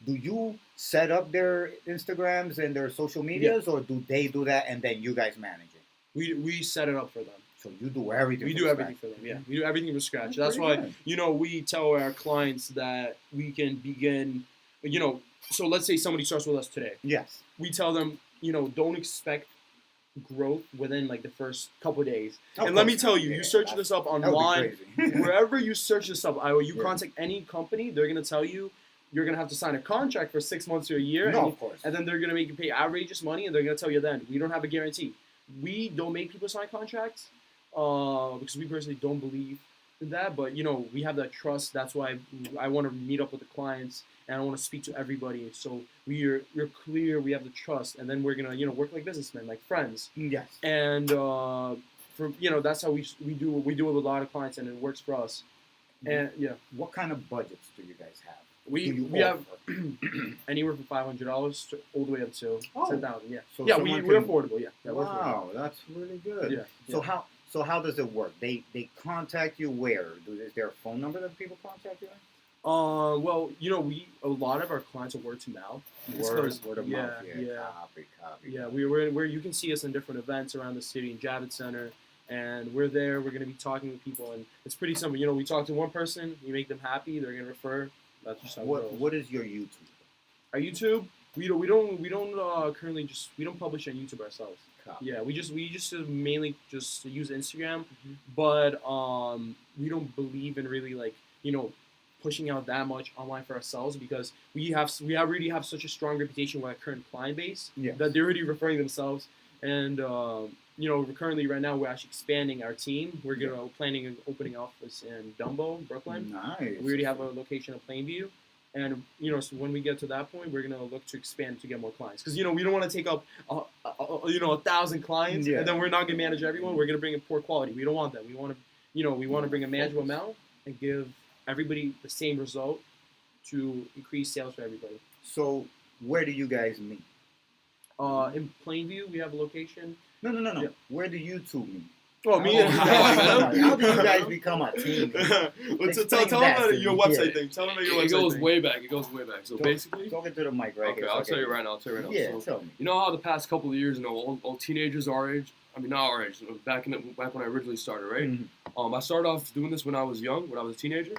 Speaker 2: Do you set up their Instagrams and their social medias, or do they do that and then you guys manage it?
Speaker 4: We set it up for them.
Speaker 2: So you do everything.
Speaker 4: We do everything for them. Yeah, we do everything from scratch. That's why good. We tell our clients that we can begin. So let's say somebody starts with us today.
Speaker 2: Yes.
Speaker 4: We tell them, don't expect growth within like the first couple of days. And let me tell you, you search this up online, wherever you search this up, contact any company, they're gonna tell you you're gonna have to sign a contract for 6 months or a year.
Speaker 2: No, of course.
Speaker 4: And then they're gonna make you pay outrageous money, and they're gonna tell you then we don't have a guarantee. We don't make people sign contracts because we personally don't believe in that. But we have that trust. That's why I want to meet up with the clients. And I want to speak to everybody, so we're clear. We have the trust, and then we're gonna work like businessmen, like friends.
Speaker 2: Yes.
Speaker 4: And that's how we do what we do with a lot of clients, and it works for us. And
Speaker 2: what kind of budgets do you guys have?
Speaker 4: We have anywhere from $500 all the way up to $10,000. Yeah.
Speaker 2: So
Speaker 4: we're affordable. Yeah.
Speaker 2: Wow, that's really good.
Speaker 4: Yeah.
Speaker 2: So how does it work? They contact you where? Is there a phone number that people contact you?
Speaker 4: Well, a lot of our clients are word to mouth.
Speaker 2: Word of mouth. Copy.
Speaker 4: Yeah, we're you can see us in different events around the city in Javits Center, and we're there. We're going to be talking with people, and it's pretty simple. We talk to one person, we make them happy, they're going to refer. That's just how it goes.
Speaker 2: What is your YouTube?
Speaker 4: Our YouTube, we don't currently we don't publish on YouTube ourselves.
Speaker 2: Copy.
Speaker 4: Yeah, we just mainly just use Instagram, but we don't believe in really pushing out that much online for ourselves because we already have such a strong reputation with our current client base that they're already referring themselves. And currently right now we're actually expanding our team. We're planning on opening an office in Dumbo, Brooklyn.
Speaker 2: Nice.
Speaker 4: We already have a location in Plainview, and so when we get to that point, we're gonna look to expand to get more clients because we don't want to take up 1,000 clients and then we're not gonna manage everyone. We're gonna bring in poor quality. We don't want that. We want to bring a manageable amount and give everybody the same result to increase sales for everybody.
Speaker 2: So where do you guys meet?
Speaker 4: In Plainview, we have a location.
Speaker 2: No.
Speaker 4: Yeah.
Speaker 2: Where do you two meet?
Speaker 4: Oh, me and
Speaker 2: how do you guys become a team?
Speaker 4: Tell them about your website thing. Tell them about your website.
Speaker 1: It goes way back. So basically,
Speaker 2: talking to the mic right here.
Speaker 1: I'll tell you right now.
Speaker 2: Yeah, tell me.
Speaker 1: You know how the past couple of years, all teenagers our age. I mean, not our age. Back when I originally started, right? Mm-hmm. I started off doing this when I was young, when I was a teenager.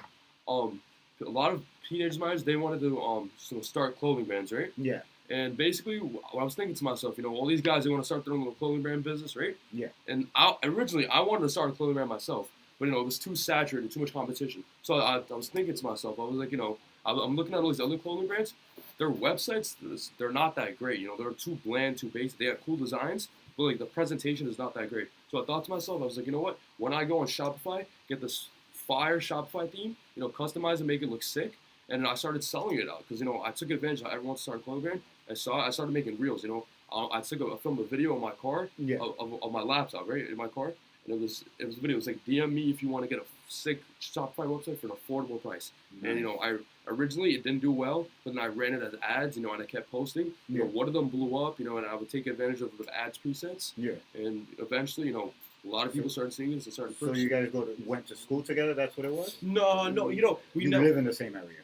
Speaker 1: A lot of teenagers my age, they wanted to start clothing brands, right?
Speaker 2: Yeah.
Speaker 1: And basically, I was thinking to myself, all these guys, they want to start their own little clothing brand business, right?
Speaker 2: Yeah.
Speaker 1: And originally, I wanted to start a clothing brand myself, but, it was too saturated, too much competition. So I was thinking to myself, I was like, I'm looking at all these other clothing brands. Their websites, they're not that great. They're too bland, too basic. They have cool designs, but, the presentation is not that great. So I thought to myself, I was like, you know what? When I go on Shopify, get this fire Shopify theme, customize and make it look sick, and I started selling it out because, I took advantage of everyone started a clothing brand. I started making reels, I filmed a video on my car, of my laptop, right, in my car, and it was a video. It was like, DM me if you want to get a sick Shopify website for an affordable price. Nice. And, I originally, it didn't do well, but then I ran it as ads, and I kept posting. One of them blew up, and I would take advantage of the ads presets. Yeah. And eventually, a lot of people started seeing this and started purchasing.
Speaker 2: So you guys went to school together? That's what it was?
Speaker 4: No, we
Speaker 2: live in the same area.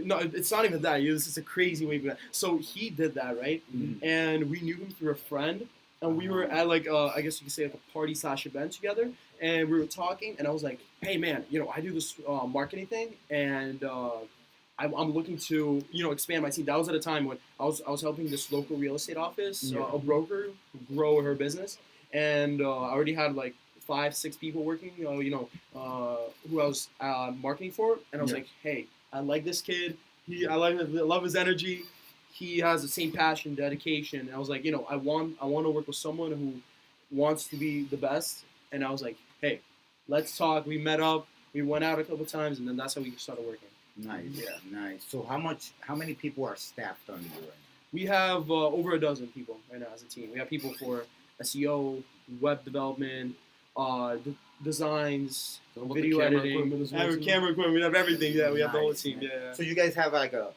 Speaker 4: no, it's not even that. This is a crazy way. So he did that, right?
Speaker 2: Mm-hmm.
Speaker 4: And we knew him through a friend, and we were at like I guess you could say like a party / event together, and we were talking, and I was like, hey man, I do this marketing thing, and I'm looking to expand my team. That was at a time when I was helping this local real estate office, a broker, grow her business, and I already had like 5-6 people working, who I was marketing for, and I was like, hey, I like this kid. I love his energy. He has the same passion, dedication. And I was like, I want to work with someone who wants to be the best. And I was like, hey, let's talk. We met up. We went out a couple times, and then that's how we started working.
Speaker 2: Nice, nice. So how many people are staffed under you right now?
Speaker 4: We have over a dozen people right now as a team. We have people for SEO, web development, designs, video editing, camera equipment. We have everything. Yeah, we have the whole team. Yeah.
Speaker 2: So you guys have like a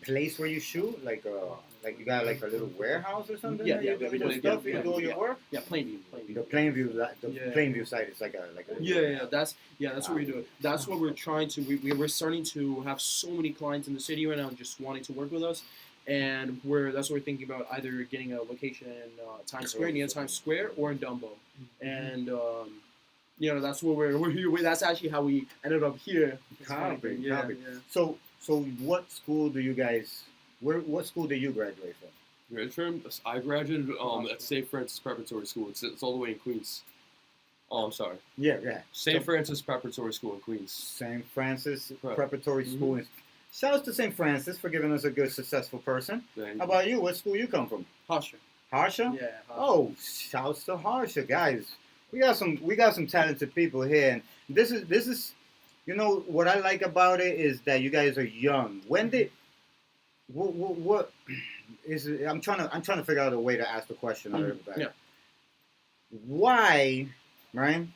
Speaker 2: place where you shoot, like you got like a little warehouse or something?
Speaker 4: Yeah,
Speaker 2: you do stuff. You do all your work.
Speaker 4: Yeah, Plainview.
Speaker 2: The Plainview site is like a
Speaker 4: That's what we do. That's what we're trying to. We're starting to have so many clients in the city right now, just wanting to work with us, and that's what we're thinking about, either getting a location in Times Square, near Times Square, or in Dumbo, and that's what we're here. That's actually how we ended up here.
Speaker 2: Copy. So what school do you guys? What school did you graduate from?
Speaker 5: I graduated at St. Francis Preparatory School. It's all the way in Queens. Oh, I'm sorry.
Speaker 2: Yeah.
Speaker 5: St. Francis Preparatory School in Queens.
Speaker 2: St. Francis Preparatory School. Shout out to St. Francis for giving us a good, successful person. How about you? What school you come from?
Speaker 4: Harsha.
Speaker 2: Harsha?
Speaker 4: Yeah. Harsha.
Speaker 2: Oh, shouts to Harsha, guys. We got some talented people here, and this is what I like about it is that you guys are young. When did what is it? I'm trying to figure out a way to ask the question out of everybody.
Speaker 4: Yeah.
Speaker 2: Why, right?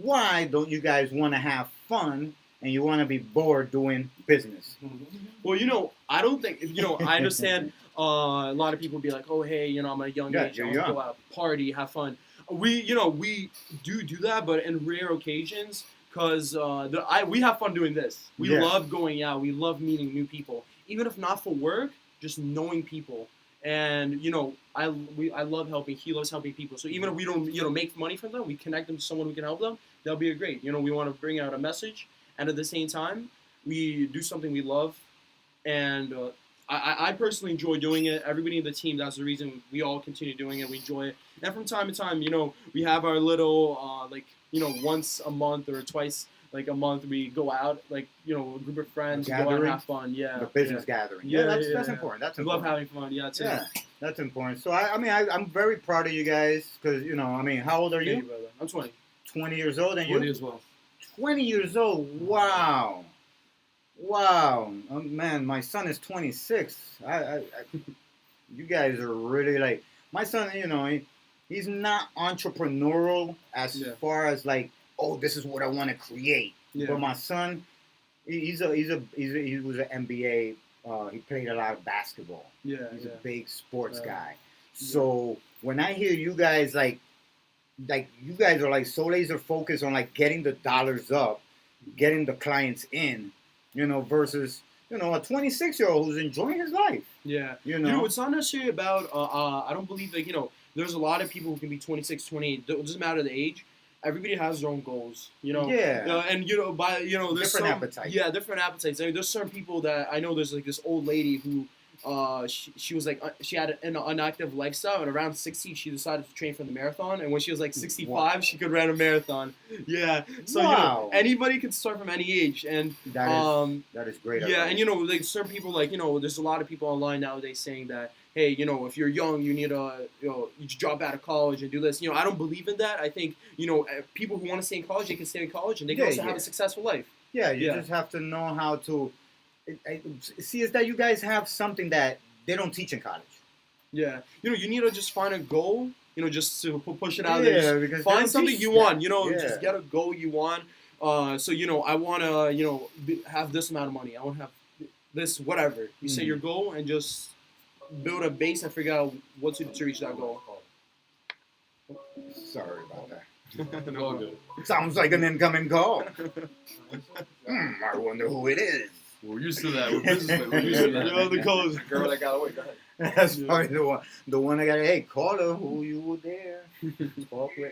Speaker 2: Why don't you guys want to have fun and you want to be bored doing business?
Speaker 4: Well, I don't think I understand. A lot of people be like, oh, hey, I'm a young age. I want to go out, party, have fun. We do that, but in rare occasions, because we have fun doing this. We love going out. We love meeting new people, even if not for work, just knowing people. And I love helping. He loves helping people. So even if we don't make money from them, we connect them to someone who can help them. That'll be great. We want to bring out a message, and at the same time, we do something we love, and I personally enjoy doing it. Everybody in the team, that's the reason we all continue doing it. We enjoy it. And from time to time, we have our little, once a month or twice, like a month, we go out, like, a group of friends, go out and have fun. Yeah.
Speaker 2: The business gathering. That's important. That's important.
Speaker 4: We love having fun. Yeah, too.
Speaker 2: Yeah, that's important. So, I'm very proud of you guys because, how old are you?
Speaker 4: Thank you, brother. I'm 20.
Speaker 2: 20 years old, and
Speaker 5: 20 as well.
Speaker 2: 20 years old. Wow. Man, my son is 26. You guys are really like, my son, he's not entrepreneurial as far as like, oh, this is what I want to create. Yeah. But my son, he was an NBA. He played a lot of basketball.
Speaker 4: Yeah,
Speaker 2: he's a big sports guy. So when I hear you guys like you guys are like so laser focused on like getting the dollars up, getting the clients in, versus a 26-year-old who's enjoying his life.
Speaker 4: Yeah. It's not necessarily about. I don't believe that there's a lot of people who can be 26, 28. It doesn't matter the age. Everybody has their own goals,
Speaker 2: Yeah.
Speaker 4: And there's
Speaker 2: different appetites.
Speaker 4: Yeah, different appetites. I mean, there's certain people that I know. There's like this old lady who, she was like she had an inactive lifestyle, and around 60 she decided to train for the marathon. And when she was like 65, she could run a marathon. Yeah. So anybody can start from any age, and
Speaker 2: that is great.
Speaker 4: Yeah, and like certain people there's a lot of people online nowadays saying that, hey, if you're young, you need to, you drop out of college and do this. I don't believe in that. I think, people who want to stay in college, they can stay in college, and they can also have a successful life.
Speaker 2: Yeah, you just have to know how to. See, is that you guys have something that they don't teach in college.
Speaker 4: Yeah, you need to just find a goal. Just to push it out there.
Speaker 2: Yeah, because
Speaker 4: find something you want. Just get a goal you want. So I want to have this amount of money. I want to have this whatever. You say your goal and just build a base and figure out what to reach that goal.
Speaker 2: Sorry about that.
Speaker 5: All good.
Speaker 2: Sounds like an incoming call. I wonder who it is.
Speaker 5: We're used to that. We're businessmen. We're used to that.
Speaker 4: You know the codes.
Speaker 1: Girl that got away. Go ahead.
Speaker 2: That's probably the one that got, hey, call her who you were there. Talk with.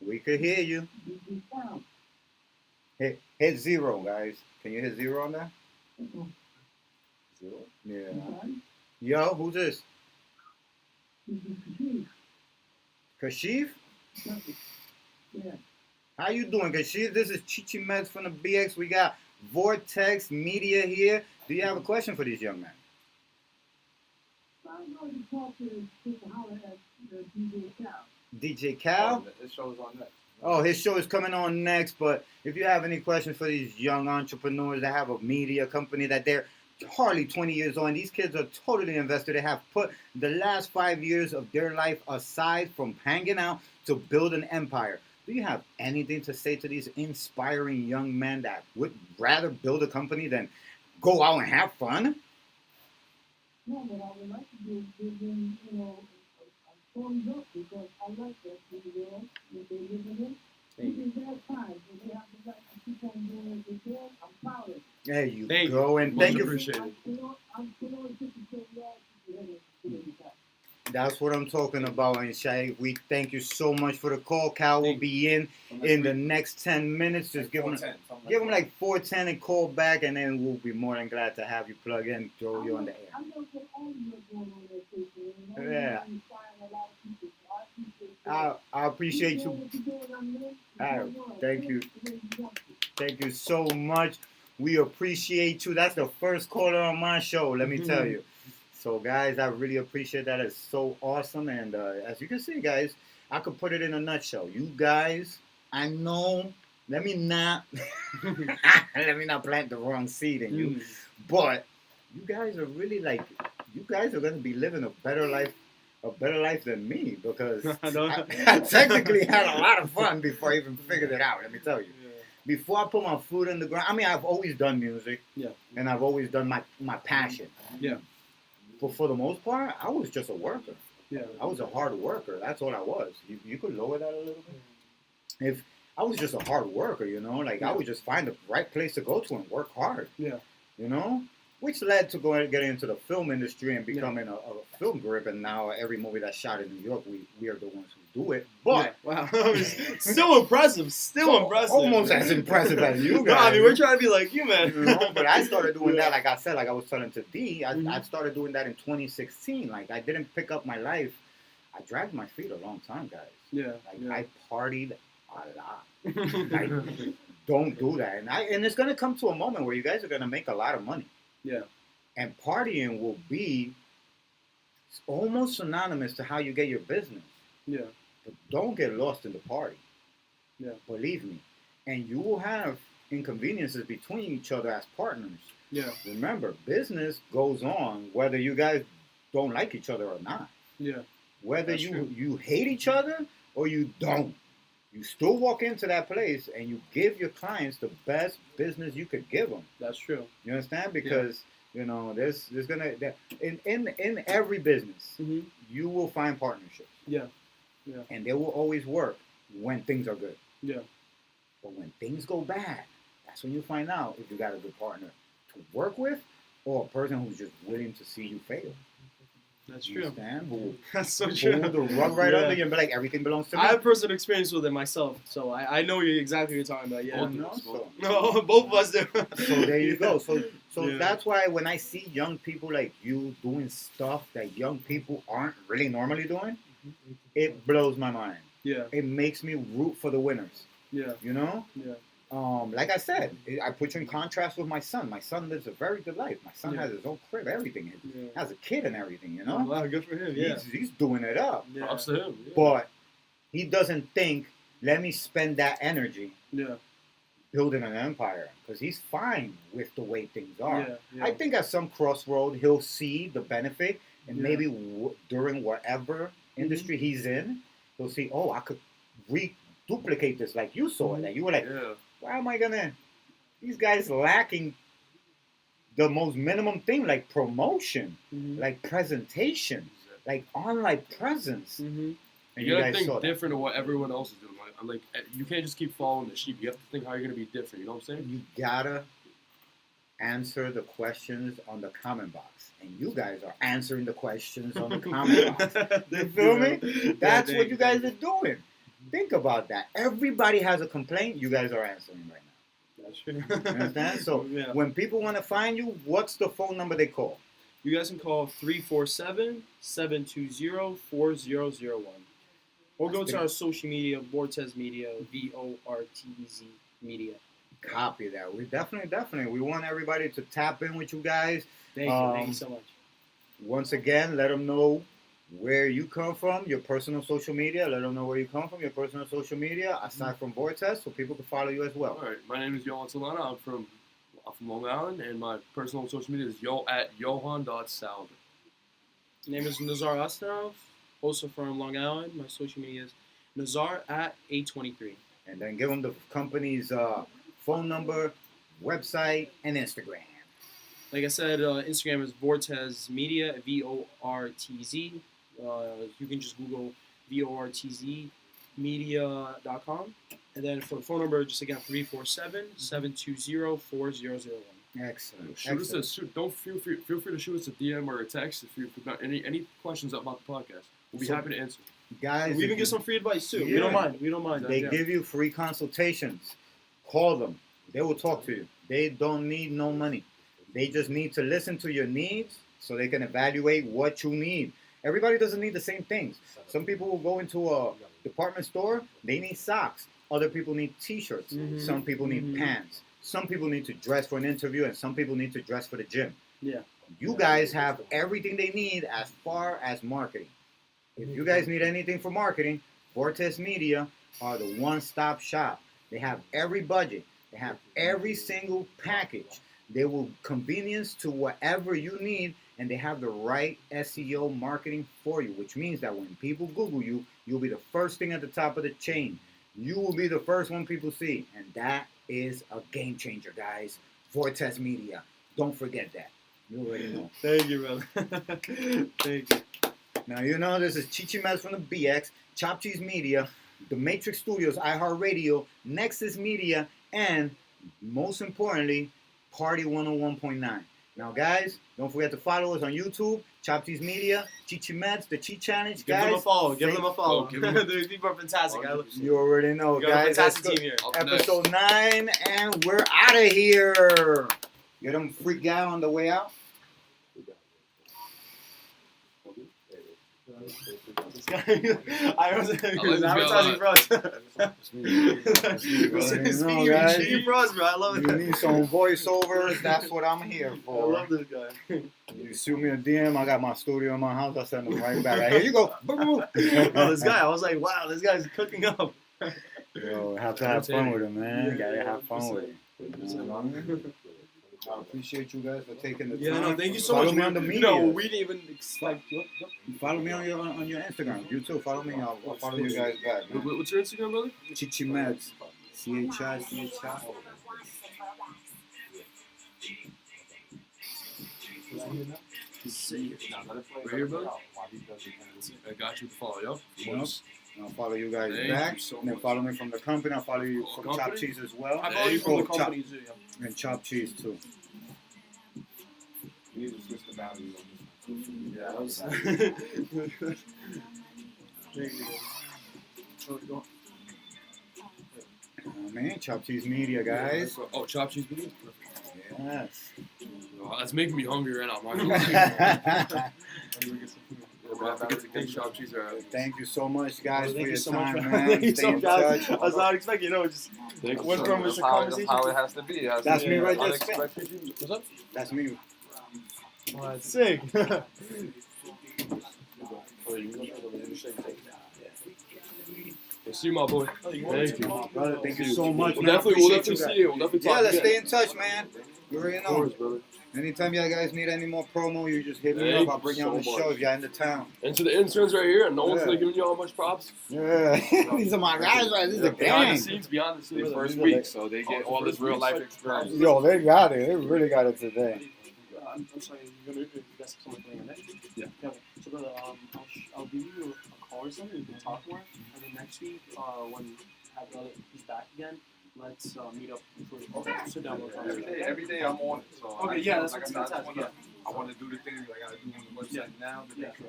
Speaker 2: We could hear you. Hit 0, guys. Can you hit 0 on that? 0? Yeah. Yo, who's this? Kashif?
Speaker 3: Yeah.
Speaker 2: How you doing, Kashif? This is Chichi Mets from the BX. We got Vortex Media here. Do you have a question for these young men?
Speaker 3: I'm going to talk to holler at DJ Cal.
Speaker 2: DJ Cal?
Speaker 1: His show is on next.
Speaker 2: Oh, his show is coming on next. But if you have any questions for these young entrepreneurs that have a media company that they're hardly 20 years old, and these kids are totally invested. They have put the last 5 years of their life aside from hanging out to build an empire. Do you have anything to say to these inspiring young men that would rather build a company than go out and have fun?
Speaker 3: No, what I would like to do is give them, a thumbs up because I like that in the world that they're living in. This is their time, and they have the right to keep on doing what they're doing. I'm proud of it.
Speaker 2: There you go, and thank you.
Speaker 3: I'm still
Speaker 2: That's what I'm talking about, and Shay. We thank you so much for the call. Cal will be in the next 10 minutes. Just give him like 4:10 and call back, and then we'll be more than glad to have you plug in, throw you on the air.
Speaker 3: I'm going to put all of you going on that station.
Speaker 2: Yeah. I appreciate you. Thank you. Thank you so much. We appreciate you. That's the first caller on my show, let me tell you. So, guys, I really appreciate that. It's so awesome. And as you can see, guys, I could put it in a nutshell. You guys, I know, let me not plant the wrong seed in you. But you guys are really you guys are going to be living a better life than me because I technically had a lot of fun before I even figured it out, let me tell you. Yeah. Before I put my foot in the ground, I mean, I've always done music. Yeah. And I've always done my passion. Yeah. But for the most part, I was just a worker. Yeah. I was a hard worker. That's all I was. You could lower that a little bit? If I was just a hard worker, I would just find the right place to go to and work hard. Yeah. Which led to getting into the film industry and becoming a film grip. And now every movie that's shot in New York, we are the ones who do it. But
Speaker 4: wow, still impressive.
Speaker 2: Almost as impressive as you guys.
Speaker 4: No, I mean, we're trying to be like you, man.
Speaker 2: But I started doing that, like I said, like I was telling to D. I started doing that in 2016. Like I didn't pick up my life. I dragged my feet a long time, guys. Yeah. I partied a lot. Don't do that. And it's gonna come to a moment where you guys are gonna make a lot of money. Yeah. And partying will be almost synonymous to how you get your business. Yeah. But don't get lost in the party. Yeah. Believe me. And you will have inconveniences between each other as partners. Yeah. Remember, business goes on whether you guys don't like each other or not. Yeah. Whether you hate each other or you don't. You still walk into that place and you give your clients the best business you could give them. That's true. You understand? Because there's gonna in every business you will find partnerships. Yeah. Yeah. And they will always work when things are good. Yeah. But when things go bad, that's when you find out if you got a good partner to work with or a person who's just willing to see you fail. That's true. That's so true. The rug right under you and be like, everything belongs to me.
Speaker 4: I have personal experience with it myself, so I know exactly what you're talking about. Yeah.
Speaker 2: Both of us do. So there you go. So that's why when I see young people like you doing stuff that young people aren't really normally doing, it blows my mind. Yeah. It makes me root for the winners. Yeah. Yeah. Like I said, I put you in contrast with my son. My son lives a very good life. My son has his own crib, everything. He has a kid and everything, Oh,
Speaker 4: wow, good for him, yeah.
Speaker 2: He's doing it up.
Speaker 5: Yeah. Props to him. Yeah.
Speaker 2: But he doesn't think, let me spend that energy building an empire. Because he's fine with the way things are. Yeah. Yeah. I think at some crossroad, he'll see the benefit. And maybe during whatever industry he's in, he'll see, oh, I could duplicate this like you saw it. And you were like, why am I gonna? These guys lacking the most minimum thing, like promotion, like presentation, like online presence.
Speaker 5: And you gotta think different of what everyone else is doing. You can't just keep following the sheep. You have to think how you're gonna be different. You know what I'm saying?
Speaker 2: You gotta answer the questions on the comment box. And you guys are answering the questions on the comment box. You feel me? That's what you guys are doing. Think about that. Everybody has a complaint. You guys are answering right now.
Speaker 4: That's true.
Speaker 2: You understand? So when people want to find you, what's the phone number they call?
Speaker 4: You guys can call 347-720-4001. Or go to our social media, Vortez Media, VORTZ Media.
Speaker 2: Copy that. We definitely. We want everybody to tap in with you guys.
Speaker 4: Thank you so much.
Speaker 2: Once again, let them know where you come from, your personal social media. Let them know where you come from, your personal social media, aside from Vortez, so people can follow you as well.
Speaker 5: All right. My name is Johan Solana. I'm from Long Island, and my personal social media is @johan.salve.
Speaker 4: My name is Nazar Astanov, also from Long Island. My social media is Nazar@823.
Speaker 2: And then give them the company's phone number, website, and Instagram.
Speaker 4: Like I said, Instagram is Vortez Media, VORTZ. You can just Google VORTZmedia.com. And then for the phone number, just again, 347-720-4001.
Speaker 2: Excellent.
Speaker 5: Don't feel free to shoot us a DM or a text if you've got any questions about the podcast. We'll be happy to answer.
Speaker 2: Guys,
Speaker 4: we even give some free advice too.
Speaker 2: Yeah.
Speaker 4: We don't mind.
Speaker 2: They give you free consultations. Call them. They will talk to you. They don't need no money. They just need to listen to your needs so they can evaluate what you need. Everybody doesn't need the same things. Some people will go into a department store, they need socks. Other people need t-shirts. Mm-hmm. Some people need pants. Some people need to dress for an interview, and some people need to dress for the gym.
Speaker 4: Yeah.
Speaker 2: You guys have everything they need as far as marketing. If you guys need anything for marketing, Vortez Media are the one-stop shop. They have every budget. They have every single package. They will convenience to whatever you need, and they have the right SEO marketing for you, which means that when people Google you, you'll be the first thing at the top of the chain. You will be the first one people see, and that is a game changer, guys. Vortez Media. Don't forget that. You already know.
Speaker 4: Thank you, brother. Thank you.
Speaker 2: Now, you know, this is Chichi Mez from the BX, Chop Cheese Media, The Matrix Studios, iHeartRadio, Nexus Media, and most importantly, Party 101.9. Now, guys, don't forget to follow us on YouTube, Chop Cheese Media, Chichi Mez, The Chi Challenge.
Speaker 4: Give them a follow. Give them a follow. These people are fantastic.
Speaker 2: You already know, guys.
Speaker 4: Fantastic team here.
Speaker 2: Episode 9, and we're out of here. Get them freaked out on the way out.
Speaker 4: This guy, I was advertising for us. Speaking for us, bro. I love it.
Speaker 2: You need some voiceovers. That's what I'm here for.
Speaker 4: I love this guy.
Speaker 2: You shoot me a DM. I got my studio in my house. I send them right back. Here you go.
Speaker 4: No, this guy. I was like, wow, this guy's cooking up.
Speaker 2: Yo, have to have fun with him, man. You gotta have fun with him. I appreciate you guys for taking the time.
Speaker 4: Yeah, no, thank you so
Speaker 2: follow
Speaker 4: much.
Speaker 2: Me on the media.
Speaker 4: No, we didn't even expect.
Speaker 2: Follow me on your Instagram. You too. Follow me. I'll follow you guys back. Man.
Speaker 5: What's your Instagram, brother?
Speaker 2: Chichi Mez. CHI.
Speaker 5: Right here, brother. I got you to follow, yo.
Speaker 2: Yep. I'll follow you guys back.
Speaker 5: So
Speaker 2: and then follow me from the company. I'll follow you from Chop Cheese as well.
Speaker 4: I follow you from the company too, yeah.
Speaker 2: And Chop Cheese too.
Speaker 5: You need to switch the values on this. Yeah, that was
Speaker 2: Oh man, Chop Cheese Media, guys.
Speaker 5: Oh, Chop Cheese Media?
Speaker 2: Yes.
Speaker 5: Oh, that's making me hungry right now.
Speaker 2: Thank you so much, guys, for your time, man.
Speaker 4: Thank you
Speaker 2: Stay in touch.
Speaker 4: I was not expecting, just went from a conversation.
Speaker 1: That's how it has to be.
Speaker 2: That's me right there.
Speaker 1: Unexpected. What's up?
Speaker 2: That's me.
Speaker 4: Oh, that's sick.
Speaker 5: See you, my boy.
Speaker 2: Thank you, brother. Thank you so much.
Speaker 5: We'll
Speaker 2: man.
Speaker 5: definitely see you. We'll definitely talk
Speaker 2: let's
Speaker 5: again.
Speaker 2: stay in touch, man. You already know.
Speaker 5: Of course, brother.
Speaker 2: Anytime you guys need any more promo, you just hit me up. I'll bring you on the show if you're in the town.
Speaker 5: And to the interns right here, and no one's giving you all much props.
Speaker 2: Yeah, these are my guys, right? This is a gang.
Speaker 5: Beyond the scenes, first week, so they get all this real life experience.
Speaker 2: Yo, they got it. They really got it today.
Speaker 4: I'm sorry, you guys have something playing on it?
Speaker 5: Yeah.
Speaker 4: Okay. So, brother, I'll give you a call or something. We can talk more. And then next week, when he's back again, let's meet up.
Speaker 5: Okay.
Speaker 4: Sit down.
Speaker 5: Every day I'm on it. So
Speaker 4: Okay, yeah, that's
Speaker 5: like
Speaker 4: fantastic.
Speaker 5: I want to do the things I gotta do on the website now. To make sure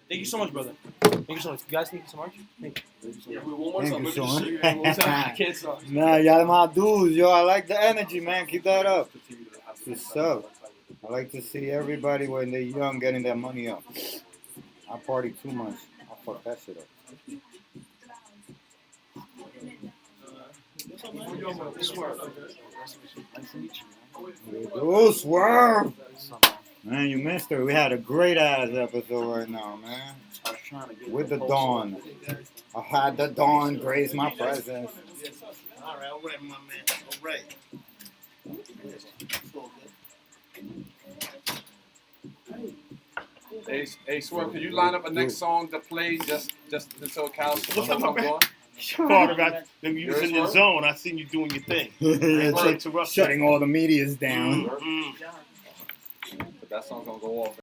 Speaker 4: Thank you so much, brother. Thank you so much. Guys, thank you so much. Thank you.
Speaker 5: Yeah, one more
Speaker 2: Thank
Speaker 5: time.
Speaker 2: you
Speaker 5: Let me
Speaker 2: so
Speaker 5: just
Speaker 2: much.
Speaker 5: see you again one time. Kids,
Speaker 2: Nah, y'all my dudes, yo. I like the energy, man. Keep that up. What's up? I like to see everybody when they're young getting their money up. I party too much. I fuck that shit up. Oh, Swerve! Man, you missed her. We had a great ass episode right now, man. With the dawn. I had the dawn grace my presence.
Speaker 6: All right, my man. All right.
Speaker 1: Hey, Swerve, can you line up a next song to play just until Cal's
Speaker 6: What's up, my man?
Speaker 1: on?
Speaker 6: Carter, you was in your zone. I seen you doing your thing.
Speaker 2: Shutting all the medias down.
Speaker 1: But that song's gonna go off.